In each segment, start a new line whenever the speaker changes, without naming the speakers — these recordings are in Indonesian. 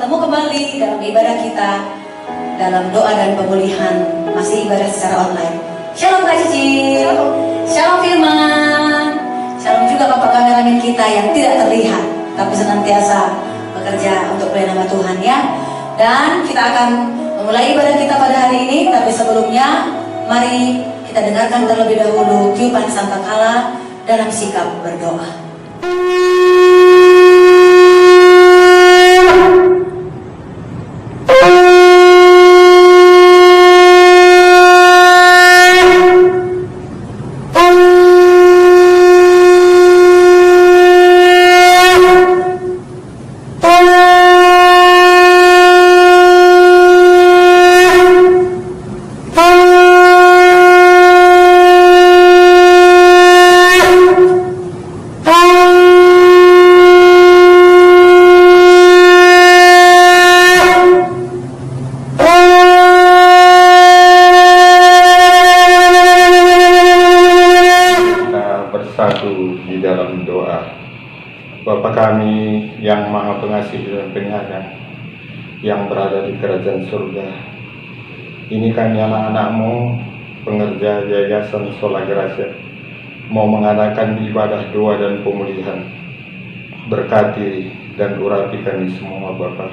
bertemu kembali dalam ibadah kita, dalam doa dan pemulihan, masih ibadah secara online. Shalom Kak Cici, shalom Firman, shalom juga Bapak kameramen kita yang tidak terlihat, tapi senantiasa bekerja untuk kemuliaan nama Tuhan ya. Dan kita akan memulai ibadah kita pada hari ini, tapi sebelumnya mari kita dengarkan terlebih dahulu tiupan sangkakala dalam sikap berdoa.
Bapa kami yang maha pengasih dan penyayang, yang berada di kerajaan surga, ini kami anak-anakmu, pengerja Yayasan Sola Gracia, mau mengadakan ibadah doa dan pemulihan. Berkati dan urapi kami semua Bapa,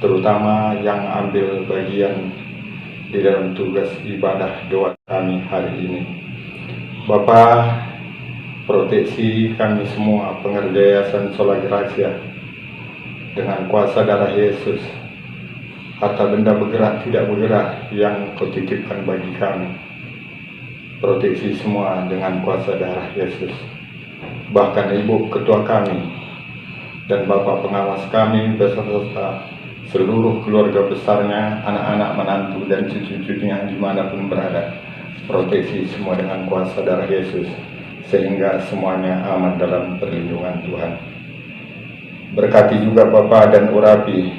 terutama yang ambil bagian di dalam tugas ibadah doa kami hari ini. Bapa, proteksi kami semua pengerja Yayasan Sola Gracia dengan kuasa darah Yesus. Harta benda bergerak tidak bergerak yang Kau titipkan bagi kami, proteksi semua dengan kuasa darah Yesus. Bahkan Ibu Ketua kami dan Bapak pengawas kami beserta seluruh keluarga besarnya, anak-anak, menantu dan cucu-cucunya dimanapun berada, proteksi semua dengan kuasa darah Yesus, sehingga semuanya aman dalam perlindungan Tuhan. Berkati juga Bapa dan urapi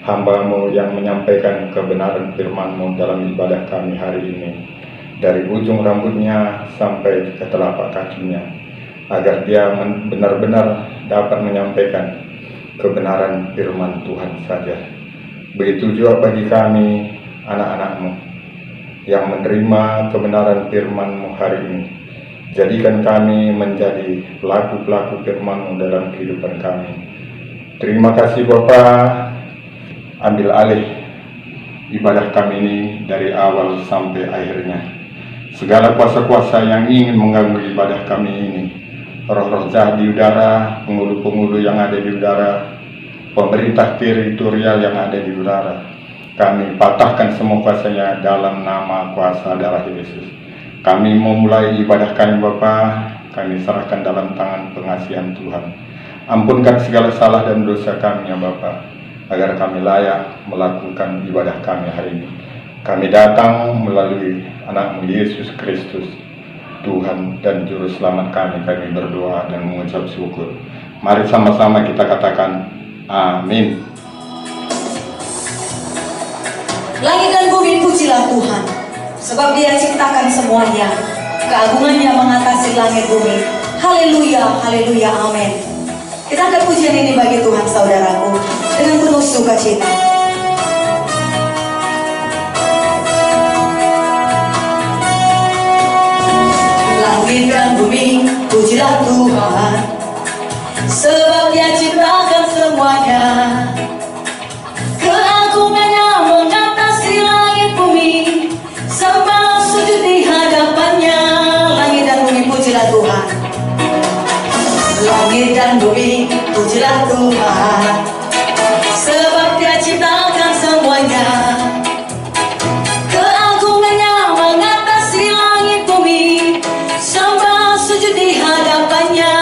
hamba-Mu yang menyampaikan kebenaran firman-Mu dalam ibadah kami hari ini, dari ujung rambutnya sampai ke telapak kakinya, agar dia benar-benar dapat menyampaikan kebenaran firman Tuhan saja. Begitu juga bagi kami, anak-anak-Mu, yang menerima kebenaran firman-Mu hari ini. Jadikan kami menjadi pelaku-pelaku firman-Mu dalam kehidupan kami. Terima kasih Bapa, ambil alih ibadah kami ini dari awal sampai akhirnya. Segala kuasa-kuasa yang ingin mengganggu ibadah kami ini, roh-roh jahat di udara, penghulu-penghulu yang ada di udara, pemerintah teritorial yang ada di udara, kami patahkan semua kuasanya dalam nama kuasa darah Yesus. Kami memulai ibadah kami Bapa, kami serahkan dalam tangan pengasihan Tuhan. Ampunkan segala salah dan dosa kami ya Bapa, agar kami layak melakukan ibadah kami hari ini. Kami datang melalui anak-Mu Yesus Kristus, Tuhan dan Juru Selamat kami berdoa dan mengucap syukur. Mari sama-sama kita katakan amin.
Langit dan bumi pujilah Tuhan, sebab Dia ciptakan semuanya. Keagungannya mengatasi langit bumi. Haleluya, haleluya, amin. Kita angkat pujian ini bagi Tuhan saudaraku dengan penuh sukacita. Langit dan bumi pujilah Tuhan, sebab Dia ciptakan semuanya. Keagungannya mengatasi langit bumi, sembah sujud di hadapannya. Langit dan bumi pujilah Tuhan. Langit dan bumi pujilah Tuhan, sebab Dia ciptakan semuanya. Keagungannya mengatasi langit bumi, sembah sujud di hadapannya.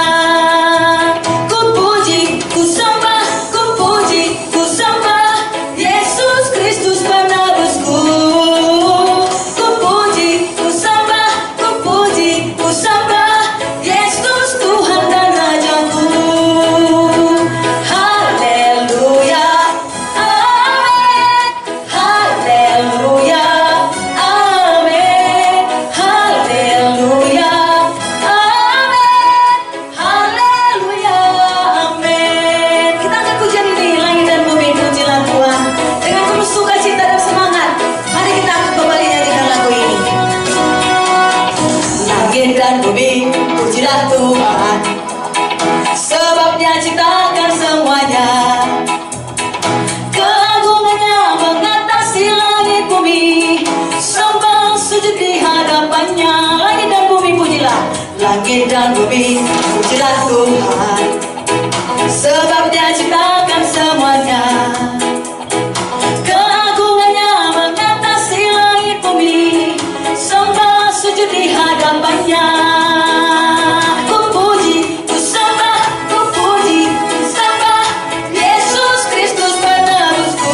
bumi, sembah sujud di hadapannya. Langit dan bumi pujilah, langit dan bumi pujilah Tuhan, sebab Dia ciptakan semuanya. Keagungannya mengatasi langit bumi, sembah sujud di hadapannya. Ku puji, ku sembah, ku puji, ku sembah Yesus Kristus penebusku.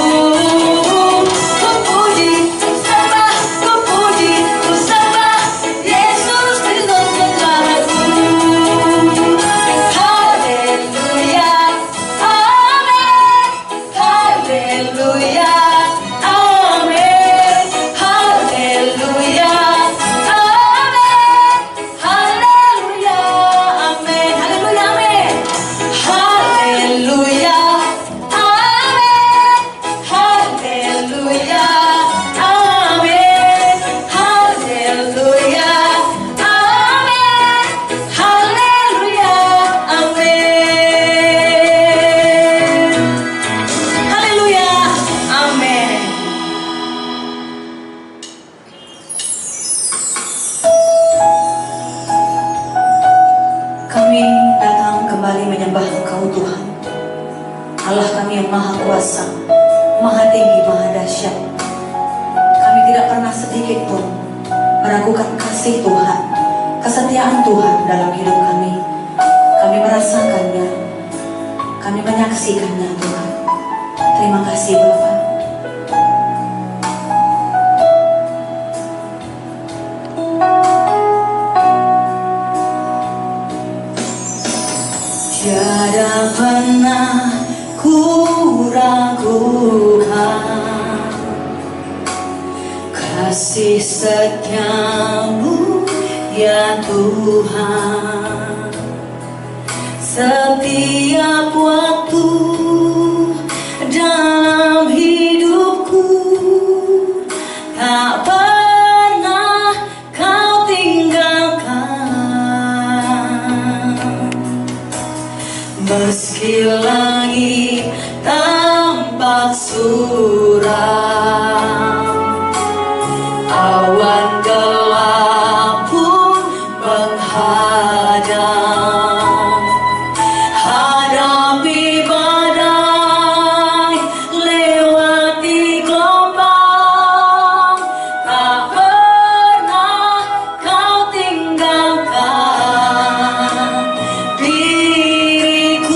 Ku puji, ku sembah, ku puji, ku sembah Yesus Kristus penyelamatku. Haleluya, amin. Haleluya, amin. Haleluya, amin. Haleluya, amin. Haleluya, amin. Haleluya, amin. Haleluya, amin. Haleluya, amin. Haleluya, amin. Haleluya, amin. Kami datang kembali menyembah Engkau Tuhan, Allah kami yang Maha Kuasa, Maha Tinggi, Maha Dahsyat. Kami tidak pernah sedikit pun meragukan kasih Tuhan, kesetiaan Tuhan dalam hidup kami. Kami merasakannya, kami menyaksikannya Tuhan. Terima kasih Bapa. Tiada pernah ku ragukan kasih setiamu ya Tuhan. Setiap waktu dalam hidupku tak pernah kau tinggalkan. Meski langit tampak suram, awan gelap pun menghadang, hadapi badai, lewati gelombang, tak pernah kau tinggalkan diriku.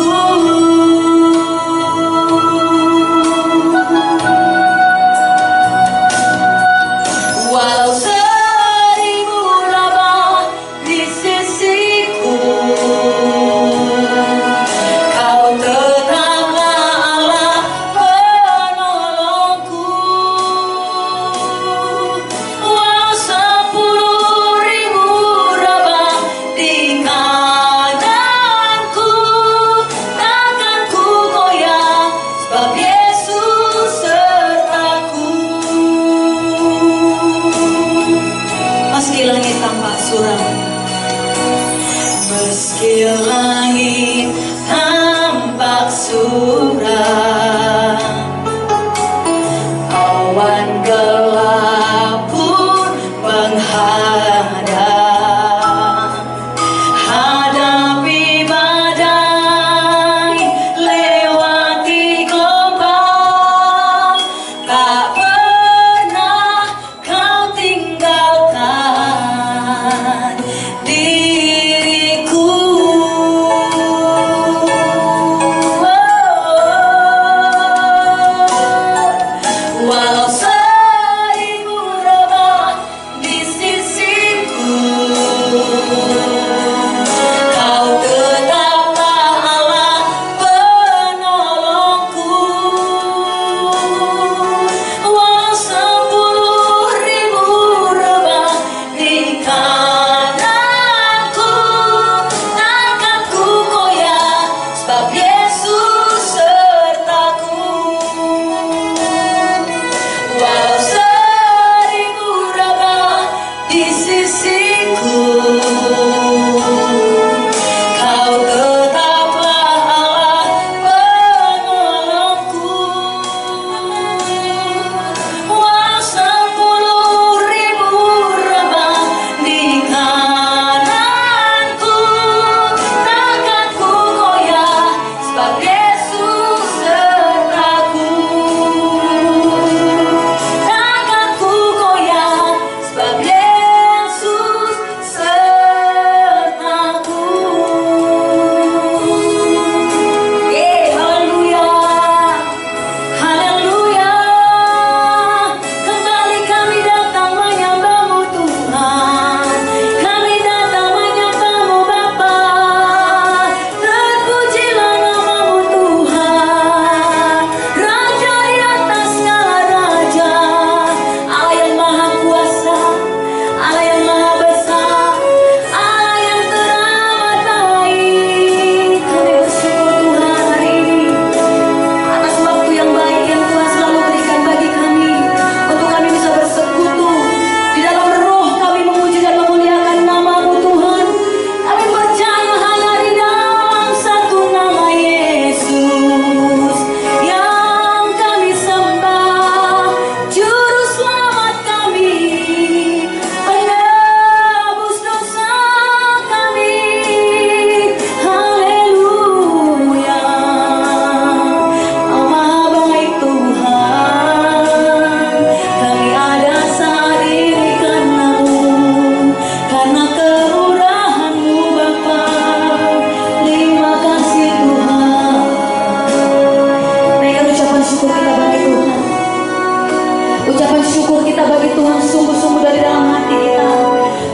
Ucapan syukur kita bagi Tuhan sungguh-sungguh dari dalam hati kita.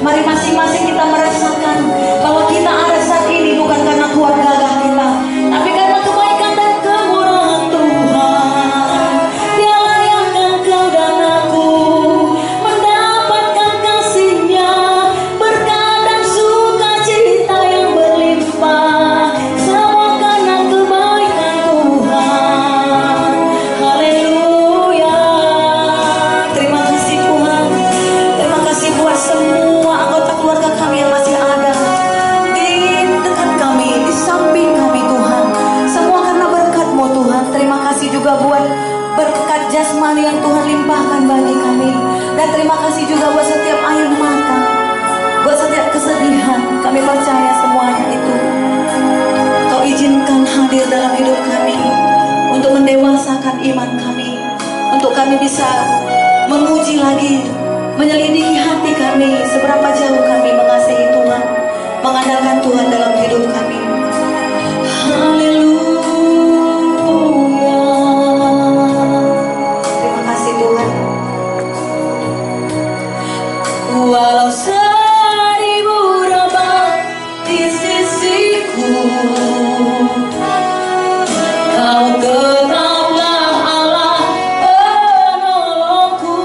Mari masing-masing kita merasakan bahwa kita ada saat ini bukan karena kuat gagah kita, tapi karena kebaikan dan kemurahan Tuhan. Dialah yang engkau dan aku mendapatkan kasih-Nya, berkat dan sukacita yang berlimpah, semua karena kebaikan Tuhan. Haleluya. Terima kasih Tuhan. Terima kasih buat semua anggota keluarga kami yang masih ada di dekat kami, di samping kami Tuhan. Semua karena berkat-Mu Tuhan. Terima kasih juga buat berkat jasmani yang Tuhan limpahkan bagi kami. Dan terima kasih juga buat setiap air mata, buat setiap kesedihan. Kami percaya semuanya itu Kau izinkan hadir dalam hidup kami untuk mendewasakan iman kami, untuk kami bisa menguji lagi, menyelidiki hati kami, seberapa jauh kami mengasihi Tuhan, mengandalkan Tuhan dalam hidup kami. Haleluya. Terima kasih Tuhan. Walau seribu rabah di sisiku, Kau tetaplah Allah penolongku.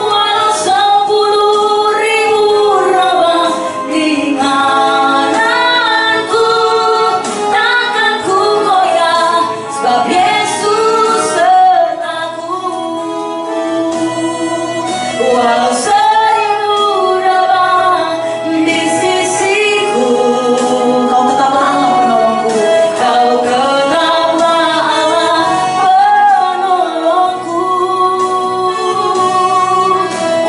Walau 10.000 rabah di kananku, takkan ku goyah, sebab Yesus sertaku. Walau 1000 rabah di sisiku, Kau tetaplah Allah penolongku. Kau tetaplah Allah penolongku.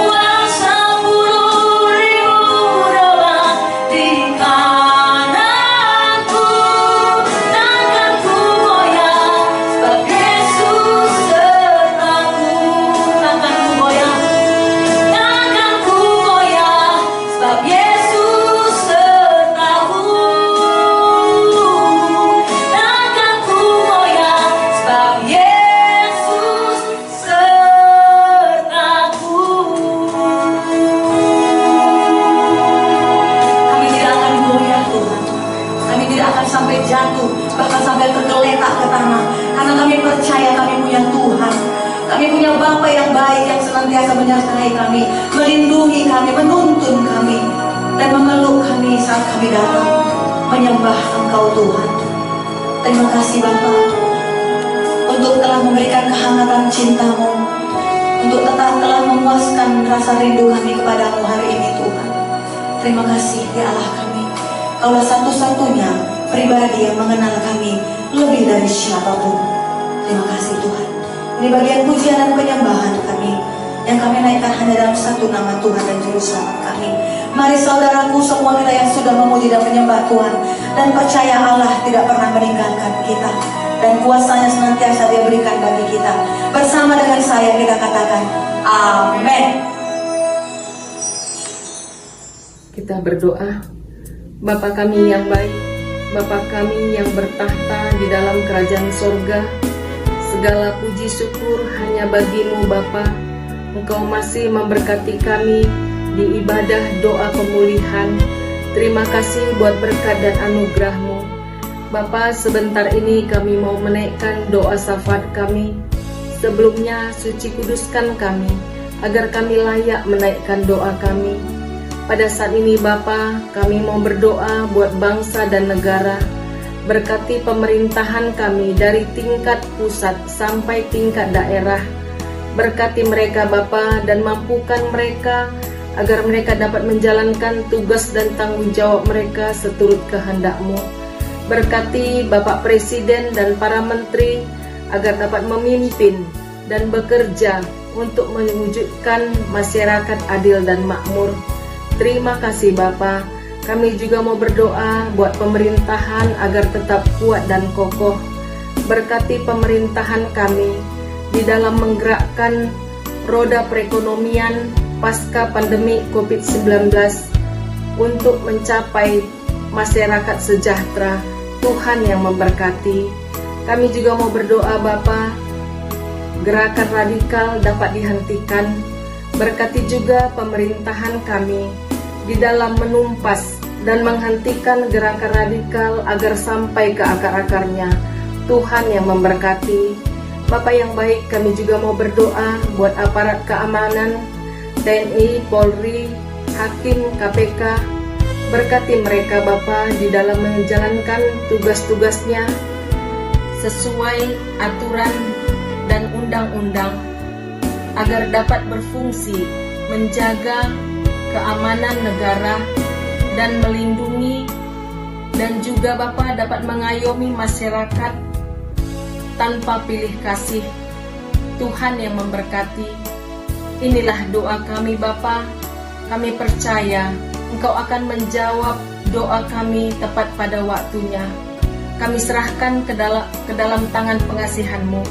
Walau 10.000 rabah di kananku, takkan ku goyah, sebab Yesus sertaku. Takkan ku goyah, takkan ku goyah, sebab Yesus sertaku. Takkan ku goyah, sebab Yesus sertaku. Kami tidak akan goyah Tuhan. Kami tidak akan sampai jatuh, bahkan sampai tergeletak ke tanah, karena kami percaya kami punya Tuhan. Kami punya Bapa yang baik, yang senantiasa menyertai kami, melindungi kami, menuntun kami, dan memeluk kami saat kami datang menyembah Engkau Tuhan. Terima kasih Bapa untuk telah memberikan kehangatan cinta-Mu, untuk telah memuaskan rasa rindu kami kepadamu hari ini Tuhan. Terima kasih ya Allah kami. Kaulah satu-satunya pribadi yang mengenal kami lebih dari siapapun. Terima kasih Tuhan. Ini bagian pujian dan penyembahan kami yang kami naikkan hanya dalam satu nama Tuhan dan Juru Selamat kami. Mari saudaraku semua kita yang sudah memuji dan menyembah Tuhan dan percaya Allah tidak pernah meninggalkan kita, dan kuasanya senantiasa Dia berikan bagi kita. Bersama dengan saya kita katakan amin.
Kita berdoa. Bapa kami yang baik, Bapa kami yang bertahta di dalam kerajaan sorga, segala puji syukur hanya bagi-Mu Bapa. Engkau masih memberkati kami di ibadah doa pemulihan. Terima kasih buat berkat dan anugerah-Mu Bapa. Sebentar ini kami mau menaikkan doa syafaat kami. Sebelumnya suci kuduskan kami, agar kami layak menaikkan doa kami. Pada saat ini Bapa, kami mau berdoa buat bangsa dan negara. Berkati pemerintahan kami dari tingkat pusat sampai tingkat daerah. Berkati mereka Bapa dan mampukan mereka agar mereka dapat menjalankan tugas dan tanggung jawab mereka seturut kehendak-Mu. Berkati Bapak Presiden dan para menteri agar dapat memimpin dan bekerja untuk mewujudkan masyarakat adil dan makmur. Terima kasih Bapa. Kami juga mau berdoa buat pemerintahan agar tetap kuat dan kokoh. Berkati pemerintahan kami di dalam menggerakkan roda perekonomian pasca pandemi COVID-19 untuk mencapai masyarakat sejahtera. Tuhan yang memberkati. Kami juga mau berdoa Bapa gerakan radikal dapat dihentikan. Berkati juga pemerintahan kami di dalam menumpas dan menghentikan gerakan radikal agar sampai ke akar-akarnya. Tuhan yang memberkati. Bapak yang baik, kami juga mau berdoa buat aparat keamanan, TNI, Polri, Hakim, KPK. Berkati mereka Bapa di dalam menjalankan tugas-tugasnya sesuai aturan dan undang-undang agar dapat berfungsi menjaga keamanan negara dan melindungi, dan juga Bapa dapat mengayomi masyarakat tanpa pilih kasih. Tuhan yang memberkati. Inilah doa kami Bapa. Kami percaya Engkau akan menjawab doa kami tepat pada waktunya. Kami serahkan ke dalam tangan pengasihan-Mu.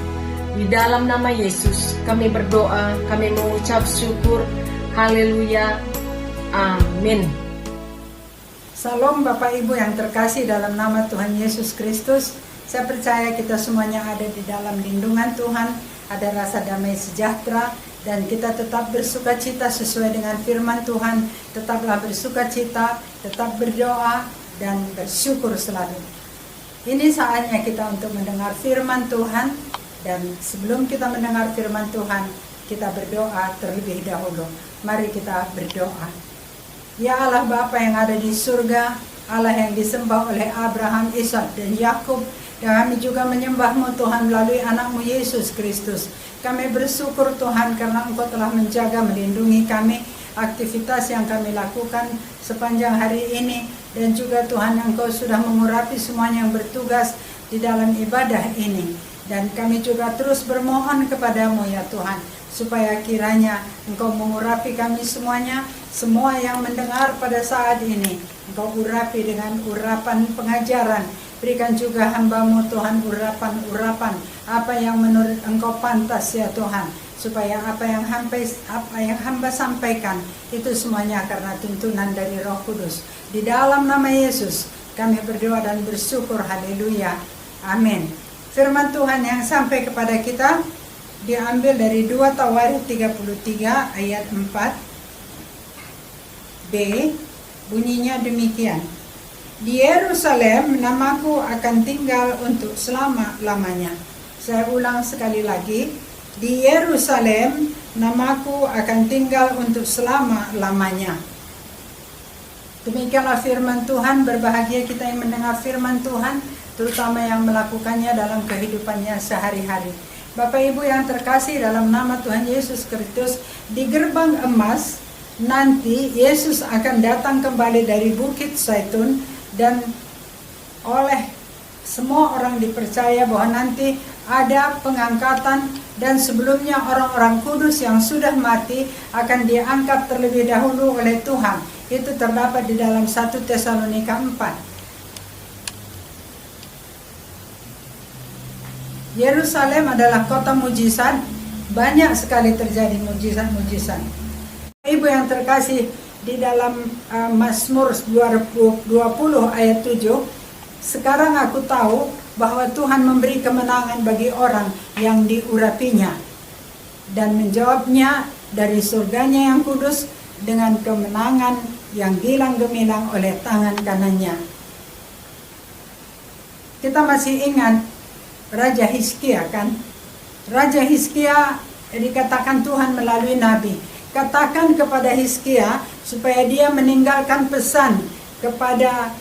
Di dalam nama Yesus kami berdoa, kami mengucap syukur. Haleluya. Amin.
Salam Bapak Ibu yang terkasih dalam nama Tuhan Yesus Kristus. Saya percaya kita semuanya ada di dalam lindungan Tuhan, ada rasa damai sejahtera, dan kita tetap bersukacita sesuai dengan firman Tuhan. Tetaplah bersukacita, tetap berdoa, dan bersyukur selalu. Ini saatnya kita untuk mendengar firman Tuhan, dan sebelum kita mendengar firman Tuhan, kita berdoa terlebih dahulu. Mari kita berdoa. Ya Allah Bapa yang ada di surga, Allah yang disembah oleh Abraham, Ishak, dan Yakub, dan kami juga menyembah-Mu Tuhan melalui anak-Mu Yesus Kristus. Kami bersyukur Tuhan karena Engkau telah menjaga, melindungi kami, aktivitas yang kami lakukan sepanjang hari ini, dan juga Tuhan Engkau sudah mengurapi semuanya yang bertugas di dalam ibadah ini. Dan kami juga terus bermohon kepadamu ya Tuhan, supaya kiranya Engkau mengurapi kami semuanya, semua yang mendengar pada saat ini. Engkau urapi dengan urapan pengajaran. Berikan juga hamba-Mu Tuhan urapan-urapan apa yang menurut Engkau pantas ya Tuhan, supaya apa yang hamba sampaikan itu semuanya karena tuntunan dari Roh Kudus. Di dalam nama Yesus kami berdoa dan bersyukur. Haleluya. Amin. Firman Tuhan yang sampai kepada kita diambil dari 2 Tawarikh 33 ayat 4b. Bunyinya demikian. Di Yerusalem namaku akan tinggal untuk selama-lamanya. Saya ulang sekali lagi. Di Yerusalem namaku akan tinggal untuk selama-lamanya. Demikianlah firman Tuhan. Berbahagia kita yang mendengar firman Tuhan, terutama yang melakukannya dalam kehidupannya sehari-hari. Bapak Ibu yang terkasih dalam nama Tuhan Yesus Kristus, di gerbang emas nanti Yesus akan datang kembali dari Bukit Zaitun, dan oleh semua orang dipercaya bahwa nanti ada pengangkatan, dan sebelumnya orang-orang kudus yang sudah mati akan diangkat terlebih dahulu oleh Tuhan. Itu terdapat di dalam 1 Tesalonika 4. Yerusalem adalah kota mujizat, banyak sekali terjadi mujizat-mujizat. Ibu yang terkasih, di dalam Mazmur 20 ayat 7, sekarang aku tahu bahwa Tuhan memberi kemenangan bagi orang yang diurapinya, dan menjawabnya dari surganya yang kudus dengan kemenangan yang gilang gemilang oleh tangan kanannya. Kita masih ingat Raja Hizkia kan? Raja Hizkia dikatakan Tuhan melalui Nabi, katakan kepada Hizkia supaya dia meninggalkan pesan kepada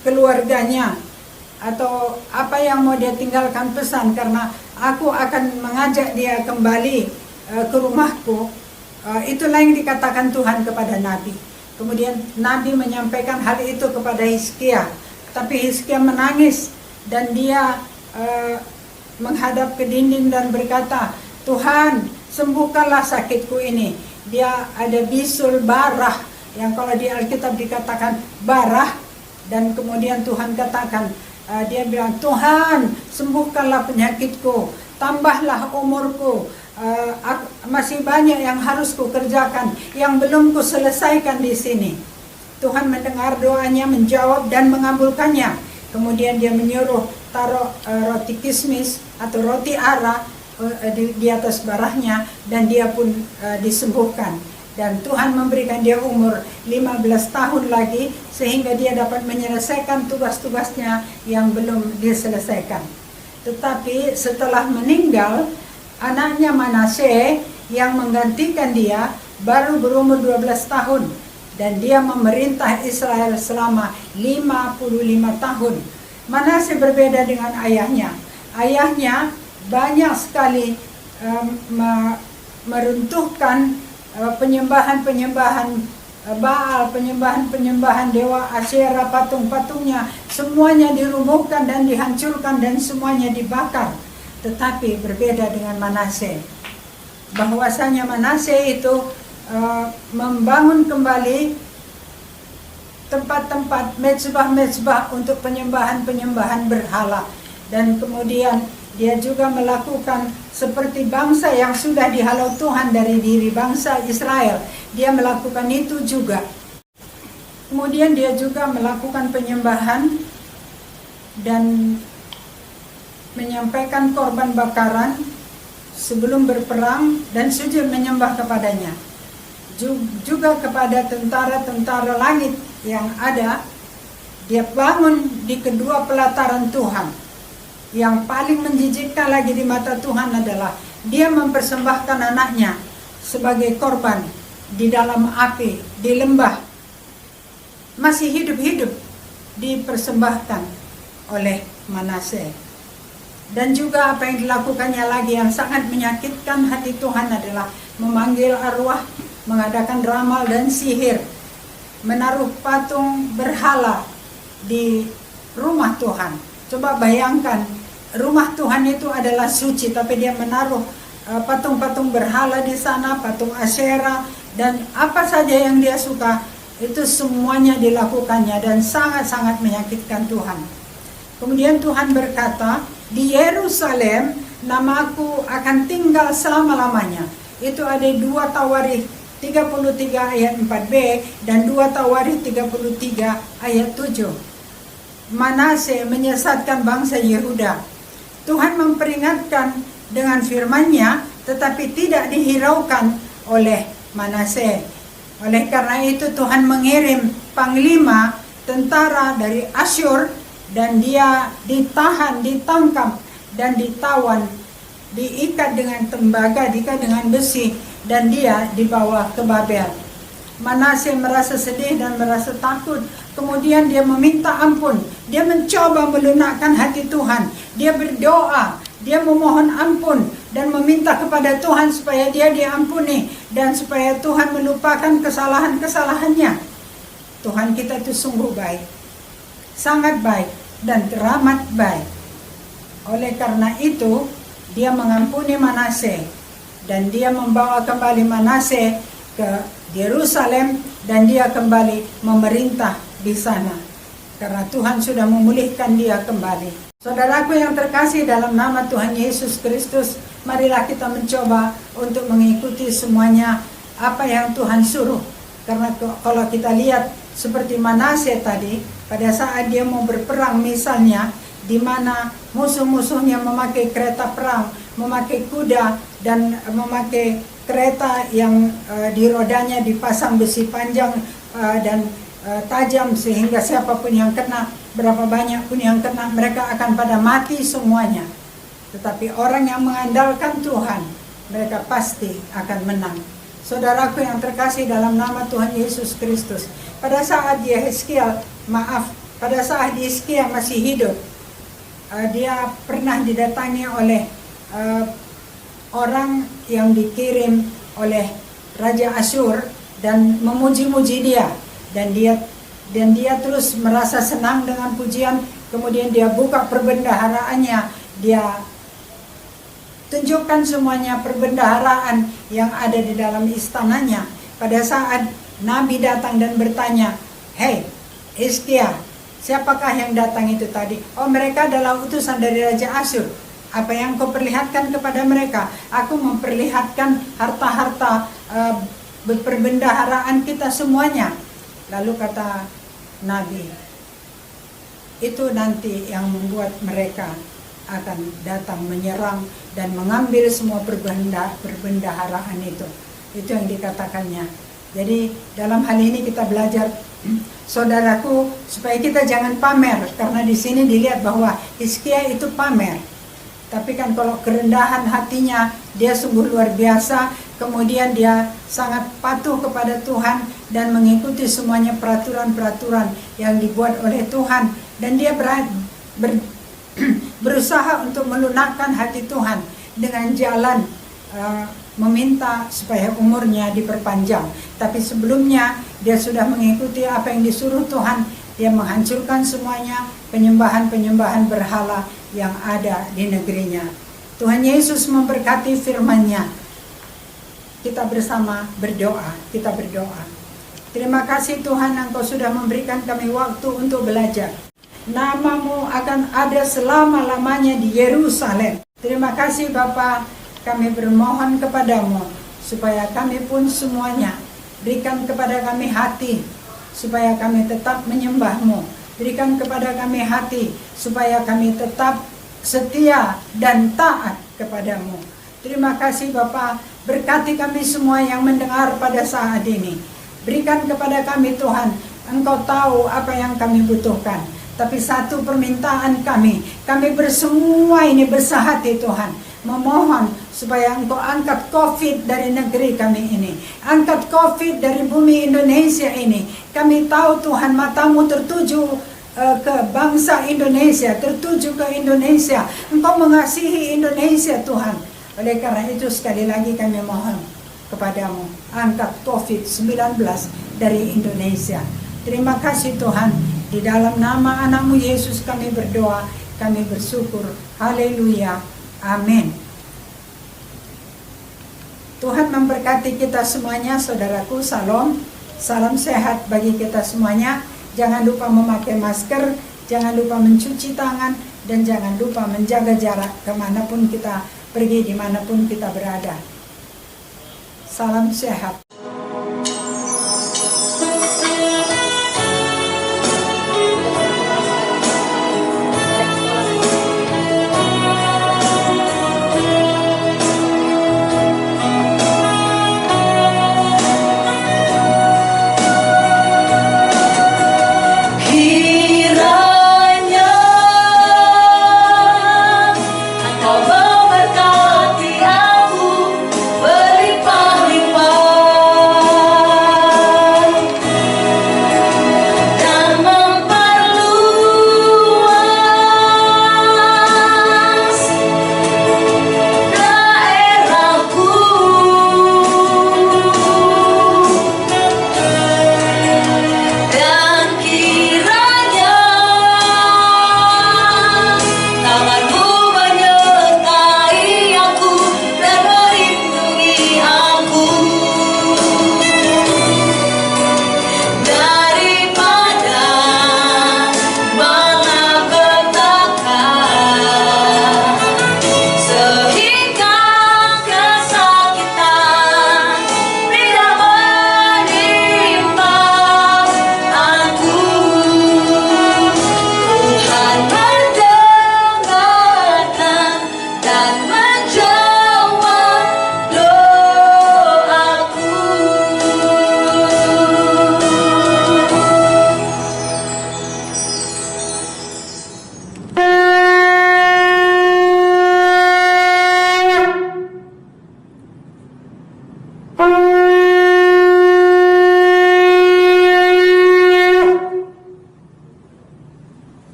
keluarganya, atau apa yang mau dia tinggalkan pesan, karena aku akan mengajak dia kembali ke rumahku. Itulah yang dikatakan Tuhan kepada Nabi. Kemudian Nabi menyampaikan hal itu kepada Hizkia, tapi Hizkia menangis dan dia menghadap ke dinding dan berkata, Tuhan, sembuhkanlah sakitku ini. Dia ada bisul barah, yang kalau di Alkitab dikatakan barah, dan kemudian Tuhan katakan, dia bilang, Tuhan, sembuhkanlah penyakitku, tambahlah umurku, masih banyak yang harus kukerjakan, yang belum kuselesaikan di sini. Tuhan mendengar doanya, menjawab dan mengabulkannya. Kemudian dia menyuruh taruh roti kismis atau roti ara di atas barahnya, dan dia pun disembuhkan. Dan Tuhan memberikan dia umur 15 tahun lagi sehingga dia dapat menyelesaikan tugas-tugasnya yang belum diselesaikan. Tetapi setelah meninggal, anaknya Manasye yang menggantikan dia baru berumur 12 tahun, dan dia memerintah Israel selama 55 tahun. Manasye berbeda dengan ayahnya. Ayahnya banyak sekali meruntuhkan penyembahan-penyembahan Baal, penyembahan-penyembahan dewa Asyera, patung-patungnya, semuanya dirumbuhkan dan dihancurkan dan semuanya dibakar. Tetapi berbeda dengan Manasye, bahwasanya Manasye itu membangun kembali tempat-tempat mezbah-mezbah untuk penyembahan-penyembahan berhala, dan kemudian dia juga melakukan seperti bangsa yang sudah dihalau Tuhan dari diri bangsa Israel. Dia melakukan itu juga. Kemudian dia juga melakukan penyembahan dan menyampaikan korban bakaran sebelum berperang dan sujud menyembah kepadanya. Juga kepada tentara-tentara langit yang ada, dia bangun di kedua pelataran Tuhan. Yang paling menjijikkan lagi di mata Tuhan adalah dia mempersembahkan anaknya sebagai korban di dalam api, di lembah. Masih hidup-hidup dipersembahkan oleh Manasye. Dan juga apa yang dilakukannya lagi yang sangat menyakitkan hati Tuhan adalah memanggil arwah, mengadakan ramal dan sihir, menaruh patung berhala di rumah Tuhan. Coba bayangkan, rumah Tuhan itu adalah suci, tapi dia menaruh patung-patung berhala di sana, patung Asyera, dan apa saja yang dia suka, itu semuanya dilakukannya, dan sangat-sangat menyakitkan Tuhan. Kemudian Tuhan berkata, di Yerusalem namaku akan tinggal selama-lamanya. Itu ada 2 Tawarikh 33 ayat 4b dan 2 Tawarikh 33 ayat 7. Manasye menyesatkan bangsa Yehuda. Tuhan memperingatkan dengan firman-Nya, tetapi tidak dihiraukan oleh Manasye. Oleh karena itu Tuhan mengirim panglima tentara dari Asyur, dan dia ditahan, ditangkap, dan ditawan, diikat dengan tembaga, diikat dengan besi, dan dia dibawa ke Babel. Manasye merasa sedih dan merasa takut. Kemudian dia meminta ampun. Dia mencoba melunakkan hati Tuhan. Dia berdoa, dia memohon ampun dan meminta kepada Tuhan supaya dia diampuni dan supaya Tuhan melupakan kesalahan-kesalahannya. Tuhan kita itu sungguh baik, sangat baik dan teramat baik. Oleh karena itu, dia mengampuni Manasye dan dia membawa kembali Manasye ke Yerusalem, dan dia kembali memerintah di sana karena Tuhan sudah memulihkan dia kembali. Saudaraku yang terkasih dalam nama Tuhan Yesus Kristus, marilah kita mencoba untuk mengikuti semuanya apa yang Tuhan suruh. Karena kalau kita lihat seperti Manasye tadi, pada saat dia mau berperang misalnya, di mana musuh-musuhnya memakai kereta perang, memakai kuda, dan memakai kereta yang di rodanya dipasang besi panjang dan tajam, sehingga siapapun yang kena, berapa banyak pun yang kena, mereka akan pada mati semuanya. Tetapi orang yang mengandalkan Tuhan, mereka pasti akan menang. Saudaraku yang terkasih dalam nama Tuhan Yesus Kristus, pada saat pada saat Hizkia masih hidup, dia pernah didatangi oleh orang yang dikirim oleh Raja Asyur dan memuji-muji dia, dan dia terus merasa senang dengan pujian. Kemudian dia buka perbendaharaannya, dia tunjukkan semuanya perbendaharaan yang ada di dalam istananya. Pada saat Nabi datang dan bertanya, "Hei Hizkia, siapakah yang datang itu tadi?" "Oh, mereka adalah utusan dari Raja Asyur." "Apa yang kau perlihatkan kepada mereka?" "Aku memperlihatkan harta-harta perbendaharaan kita semuanya." Lalu kata Nabi, "Itu nanti yang membuat mereka akan datang menyerang dan mengambil semua perbendaharaan itu. Itu yang dikatakannya. Jadi dalam hal ini kita belajar, saudaraku, supaya kita jangan pamer, karena di sini dilihat bahwa Hizkia itu pamer. Tapi kan kalau kerendahan hatinya, dia sungguh luar biasa, kemudian dia sangat patuh kepada Tuhan dan mengikuti semuanya peraturan-peraturan yang dibuat oleh Tuhan, dan dia berusaha untuk melunakkan hati Tuhan dengan jalan meminta supaya umurnya diperpanjang. Tapi sebelumnya dia sudah mengikuti apa yang disuruh Tuhan. Dia menghancurkan semuanya penyembahan-penyembahan berhala yang ada di negerinya. Tuhan Yesus memberkati firman-Nya. Kita bersama berdoa, kita berdoa. Terima kasih Tuhan, Engkau sudah memberikan kami waktu untuk belajar. Nama-Mu akan ada selama-lamanya di Yerusalem. Terima kasih Bapa, kami bermohon kepadamu supaya kami pun semuanya, berikan kepada kami hati supaya kami tetap menyembah-Mu. Berikan kepada kami hati supaya kami tetap setia dan taat kepadamu. Terima kasih Bapa, berkati kami semua yang mendengar pada saat ini. Berikan kepada kami Tuhan, Engkau tahu apa yang kami butuhkan. Tapi satu permintaan kami bersemua ini bersahati Tuhan, memohon supaya Engkau angkat COVID dari negeri kami ini, angkat COVID dari bumi Indonesia ini. Kami tahu Tuhan, matamu tertuju ke bangsa Indonesia, tertuju ke Indonesia. Engkau mengasihi Indonesia Tuhan. Oleh karena itu sekali lagi kami mohon kepadamu, angkat COVID-19 dari Indonesia. Terima kasih Tuhan, di dalam nama anakmu Yesus kami berdoa, kami bersyukur. Haleluya, amin. Tuhan memberkati kita semuanya, saudaraku. Salam, salam sehat bagi kita semuanya. Jangan lupa memakai masker, jangan lupa mencuci tangan, dan jangan lupa menjaga jarak kemanapun kita pergi, dimanapun kita berada. Salam sehat.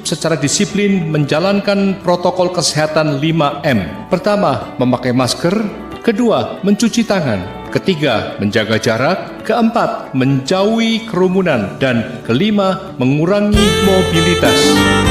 Secara disiplin menjalankan protokol kesehatan 5M. Pertama, memakai masker. Kedua, mencuci tangan. Ketiga, menjaga jarak. Keempat, menjauhi kerumunan. Dan kelima, mengurangi mobilitas.